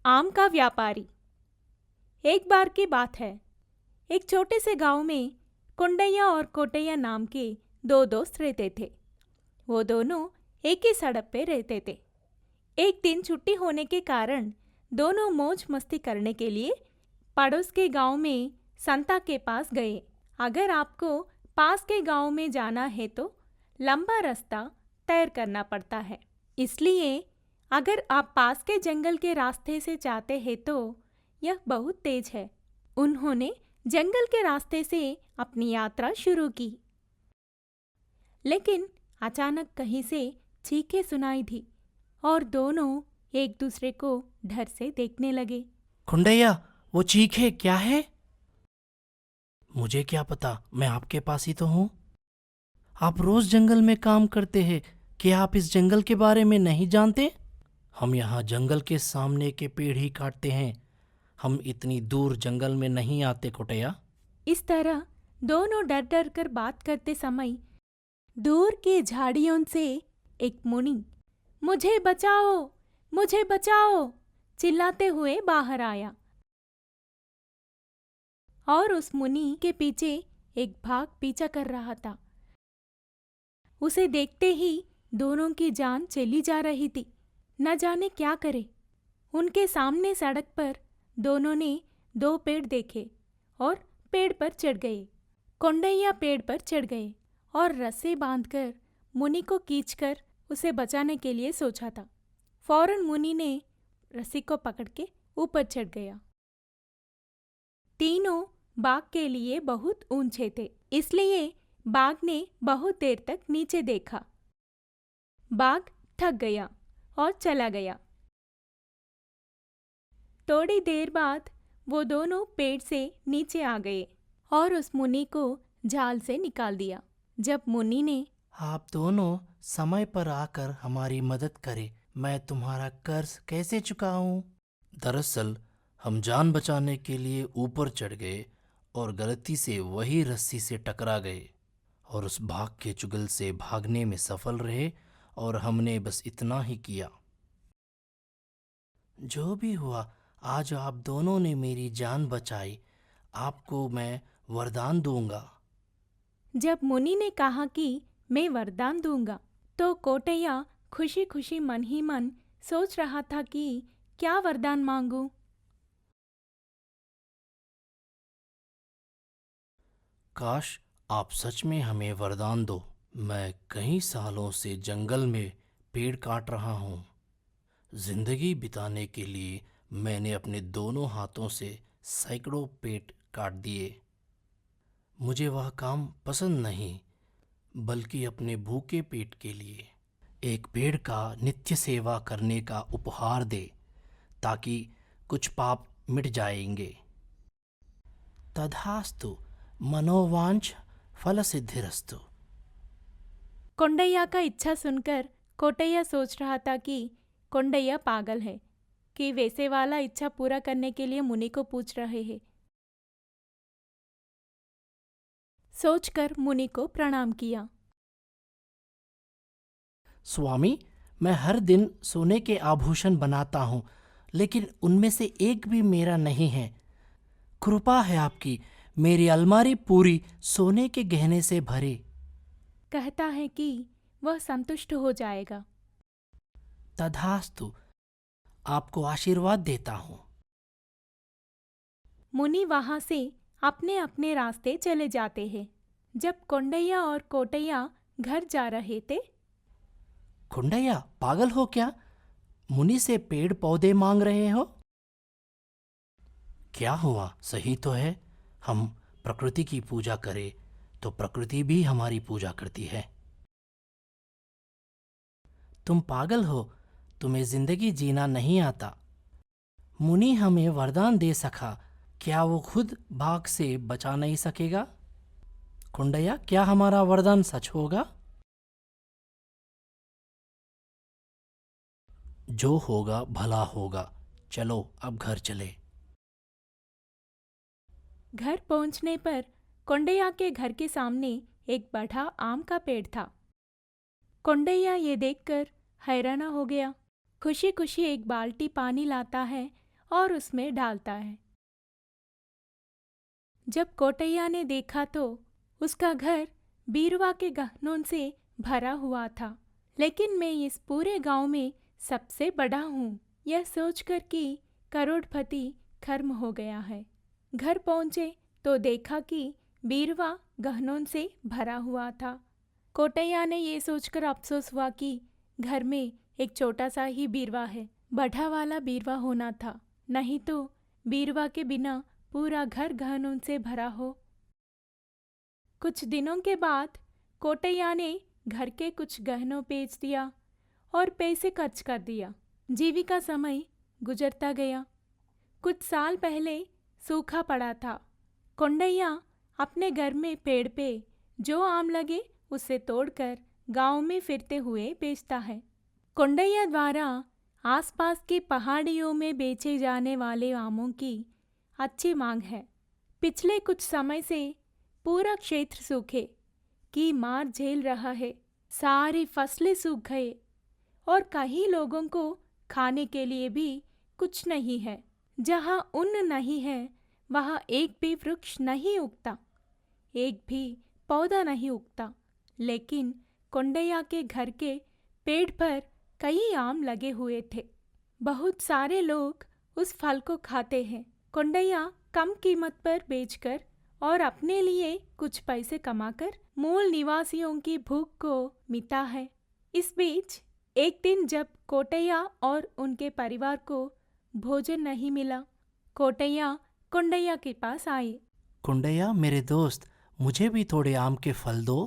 आम का व्यापारी। एक बार की बात है, एक छोटे से गांव में कुंडैया और कोटैया नाम के दो दोस्त रहते थे। वो दोनों एक ही सड़क पे रहते थे। एक दिन छुट्टी होने के कारण दोनों मौज मस्ती करने के लिए पड़ोस के गांव में संता के पास गए। अगर आपको पास के गांव में जाना है तो लंबा रास्ता तय करना पड़ता है, इसलिए अगर आप पास के जंगल के रास्ते से जाते हैं तो यह बहुत तेज है। उन्होंने जंगल के रास्ते से अपनी यात्रा शुरू की, लेकिन अचानक कहीं से चीखें सुनाई दी और दोनों एक दूसरे को डर से देखने लगे। कुंडैया, वो चीखे क्या है? मुझे क्या पता, मैं आपके पास ही तो हूँ। आप रोज जंगल में काम करते हैं, क्या आप इस जंगल के बारे में नहीं जानते? हम यहाँ जंगल के सामने के पेड़ ही काटते हैं, हम इतनी दूर जंगल में नहीं आते कुंडैया। इस तरह दोनों डर डर कर बात करते समय दूर की झाड़ियों से एक मुनि मुझे बचाओ, मुझे बचाओ चिल्लाते हुए बाहर आया और उस मुनि के पीछे एक बाघ पीछा कर रहा था। उसे देखते ही दोनों की जान चली जा रही थी, न जाने क्या करे। उनके सामने सड़क पर दोनों ने दो पेड़ देखे और पेड़ पर चढ़ गए। कौंडैया पेड़ पर चढ़ गए और रस्से बांधकर मुनि को खींचकर उसे बचाने के लिए सोचा था। फौरन मुनि ने रस्सी को पकड़ के ऊपर चढ़ गया। तीनों बाघ के लिए बहुत ऊंचे थे, इसलिए बाघ ने बहुत देर तक नीचे देखा। बाघ थक गया और चला गया। थोड़ी देर बाद वो दोनों पेड़ से नीचे आ गए और उस मुनि को जाल से निकाल दिया। जब मुनि ने आप दोनों समय पर आकर हमारी मदद करें, मैं तुम्हारा कर्ज कैसे चुकाऊं? दरअसल हम जान बचाने के लिए ऊपर चढ़ गए और गलती से वही रस्सी से टकरा गए और उस भाग के चुगल से भागने में सफल रहे और हमने बस इतना ही किया। जो भी हुआ, आज आप दोनों ने मेरी जान बचाई, आपको मैं वरदान दूंगा। जब मुनि ने कहा कि मैं वरदान दूंगा, तो कोटैया खुशी खुशी मन ही मन सोच रहा था कि क्या वरदान मांगूं। काश आप सच में हमें वरदान दो। मैं कई सालों से जंगल में पेड़ काट रहा हूँ। जिंदगी बिताने के लिए मैंने अपने दोनों हाथों से सैकड़ों पेड़ काट दिए। मुझे वह काम पसंद नहीं, बल्कि अपने भूखे पेट के लिए एक पेड़ का नित्य सेवा करने का उपहार दे, ताकि कुछ पाप मिट जाएंगे। तथास्तु, मनोवांछ फल सिद्धिरस्तु। कौंडैया का इच्छा सुनकर कोटैया सोच रहा था कि कौंडैया पागल है कि वैसे वाला इच्छा पूरा करने के लिए मुनि को पूछ रहे हैं। सोचकर मुनि को प्रणाम किया। स्वामी, मैं हर दिन सोने के आभूषण बनाता हूँ, लेकिन उनमें से एक भी मेरा नहीं है। कृपा है आपकी, मेरी अलमारी पूरी सोने के गहने से भरे। कहता है कि वह संतुष्ट हो जाएगा। तथास्तु, आपको आशीर्वाद देता हूँ। मुनि वहां से अपने अपने रास्ते चले जाते हैं। जब कौंडैया और कोटैया घर जा रहे थे, कुंडैया, पागल हो क्या? मुनि से पेड़ पौधे मांग रहे हो? क्या हुआ, सही तो है। हम प्रकृति की पूजा करें तो प्रकृति भी हमारी पूजा करती है। तुम पागल हो, तुम्हें जिंदगी जीना नहीं आता। मुनि हमें वरदान दे सका, क्या वो खुद बाघ से बचा नहीं सकेगा? कुंडैया, क्या हमारा वरदान सच होगा? जो होगा भला होगा। चलो अब घर चले। घर पहुंचने पर कौंडैया के घर के सामने एक बड़ा आम का पेड़ था। कौंडैया ये देखकर हैराना हो गया। खुशी खुशी एक बाल्टी पानी लाता है और उसमें डालता है। जब कोटैया ने देखा तो उसका घर बीरवा के गहनों से भरा हुआ था। लेकिन मैं इस पूरे गांव में सबसे बड़ा हूँ, यह सोचकर कि करोड़पति खर्म हो गया है। घर पहुँचे तो देखा कि बीरवा गहनों से भरा हुआ था। कोटैया ने ये सोचकर अफसोस हुआ कि घर में एक छोटा सा ही बीरवा है, बड़ा वाला बीरवा होना था, नहीं तो बीरवा के बिना पूरा घर गहनों से भरा हो। कुछ दिनों के बाद कोटैया ने घर के कुछ गहनों बेच दिया और पैसे खर्च कर दिया। जीविका समय गुजरता गया। कुछ साल पहले सूखा पड़ा था। कोंडैया अपने घर में पेड़ पे जो आम लगे उसे तोड़कर गांव में फिरते हुए बेचता है। कोंडैया द्वारा आसपास की पहाड़ियों में बेचे जाने वाले आमों की अच्छी मांग है। पिछले कुछ समय से पूरा क्षेत्र सूखे की मार झेल रहा है। सारी फसलें सूख गए और कई लोगों को खाने के लिए भी कुछ नहीं है। जहाँ अन्न नहीं है वहाँ एक भी वृक्ष नहीं उगता, एक भी पौधा नहीं उगता। लेकिन कोंडैया के घर के पेड़ पर कई आम लगे हुए थे। बहुत सारे लोग उस फल को खाते हैं। कोंडैया कम कीमत पर बेचकर और अपने लिए कुछ पैसे कमाकर मूल निवासियों की भूख को मिटा है। इस बीच एक दिन जब कोटैया और उनके परिवार को भोजन नहीं मिला, कोटैया कोंडैया के पास आए। कुंडैया मेरे दोस्त, मुझे भी थोड़े आम के फल दो।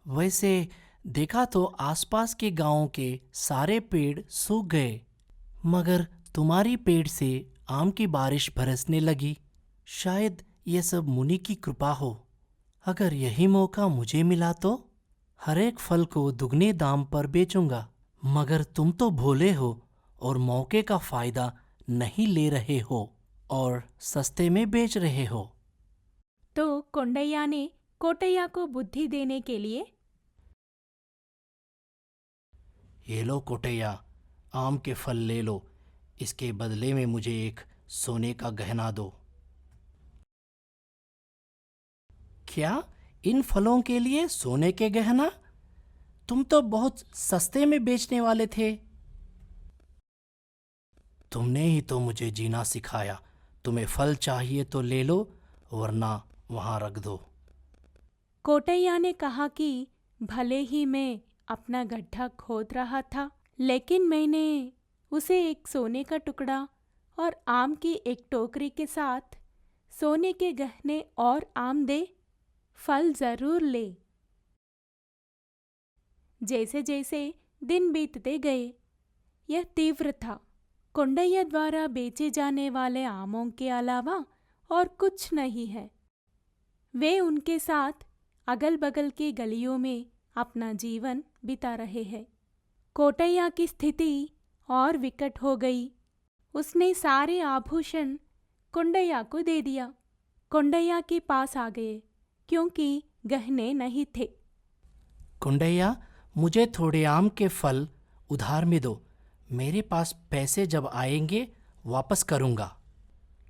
वैसे देखा तो आसपास के गांवों के सारे पेड़ सूख गए, मगर तुम्हारी पेड़ से आम की बारिश बरसने लगी। शायद ये सब मुनि की कृपा हो। अगर यही मौका मुझे मिला तो हर एक फल को दुगने दाम पर बेचूंगा। मगर तुम तो भोले हो और मौके का फायदा नहीं ले रहे हो और सस्ते में बेच रहे हो। तो कोंडैया ने कोटैया को बुद्धि देने के लिए, ये लो कोटैया, आम के फल ले लो, इसके बदले में मुझे एक सोने का गहना दो। क्या इन फलों के लिए सोने के गहना? तुम तो बहुत सस्ते में बेचने वाले थे। तुमने ही तो मुझे जीना सिखाया। तुम्हें फल चाहिए तो ले लो, वरना वहां रख दो। कोटैया ने कहा कि भले ही मैं अपना गड्ढा खोद रहा था, लेकिन मैंने उसे एक सोने का टुकड़ा और आम की एक टोकरी के साथ सोने के गहने और आम दे, फल जरूर ले। जैसे जैसे दिन बीतते गए, यह तीव्र था। कोंडैया द्वारा बेचे जाने वाले आमों के अलावा और कुछ नहीं है। वे उनके साथ अगल बगल की गलियों में अपना जीवन बिता रहे हैं। कोटैया की स्थिति और विकट हो गई। उसने सारे आभूषण कोंडैया को दे दिया। कोंडैया के पास आ गए क्योंकि गहने नहीं थे। कुंडैया, मुझे थोड़े आम के फल उधार में दो। मेरे पास पैसे जब आएंगे वापस करूँगा।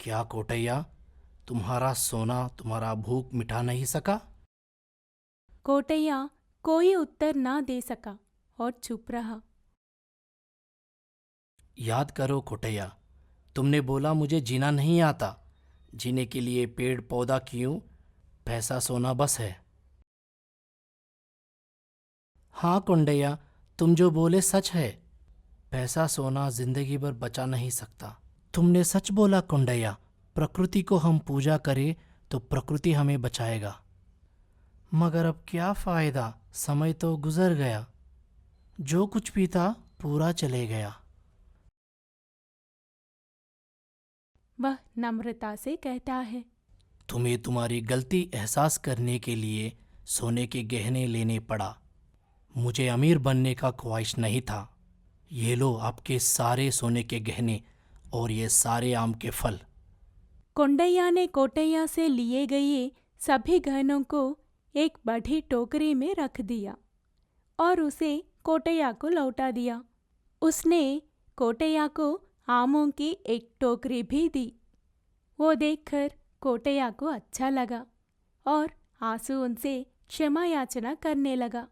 क्या कोटैया, तुम्हारा सोना तुम्हारा भूख मिटा नहीं सका? कोटैया कोई उत्तर ना दे सका और चुप रहा। याद करो कोटैया, तुमने बोला मुझे जीना नहीं आता। जीने के लिए पेड़ पौधा क्यों, पैसा सोना बस है। हाँ कुंडैया, तुम जो बोले सच है। पैसा सोना जिंदगी भर बचा नहीं सकता। तुमने सच बोला कुंडैया। प्रकृति को हम पूजा करें तो प्रकृति हमें बचाएगा। मगर अब क्या फायदा, समय तो गुजर गया। जो कुछ भी था पूरा चले गया। वह नम्रता से कहता है, तुम्हें तुम्हारी गलती एहसास करने के लिए सोने के गहने लेने पड़ा। मुझे अमीर बनने का ख्वाहिश नहीं था। ये लो आपके सारे सोने के गहने और ये सारे आम के फल। कोंडैया ने कोटैया से लिए गए सभी गहनों को एक बड़ी टोकरी में रख दिया और उसे कोटैया को लौटा दिया। उसने कोटैया को आमों की एक टोकरी भी दी। वो देखकर कोटैया को अच्छा लगा और आंसू उनसे क्षमा याचना करने लगा।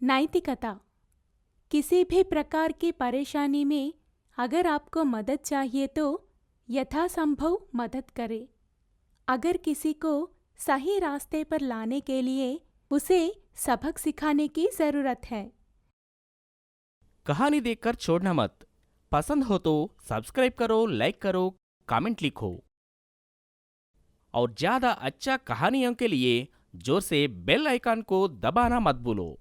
नैतिकता। किसी भी प्रकार की परेशानी में अगर आपको मदद चाहिए तो यथासंभव मदद करें। अगर किसी को सही रास्ते पर लाने के लिए उसे सबक सिखाने की जरूरत है। कहानी देखकर छोड़ना मत। पसंद हो तो सब्सक्राइब करो, लाइक करो, कमेंट लिखो और ज्यादा अच्छा कहानियों के लिए जोर से बेल आइकन को दबाना मत भूलो।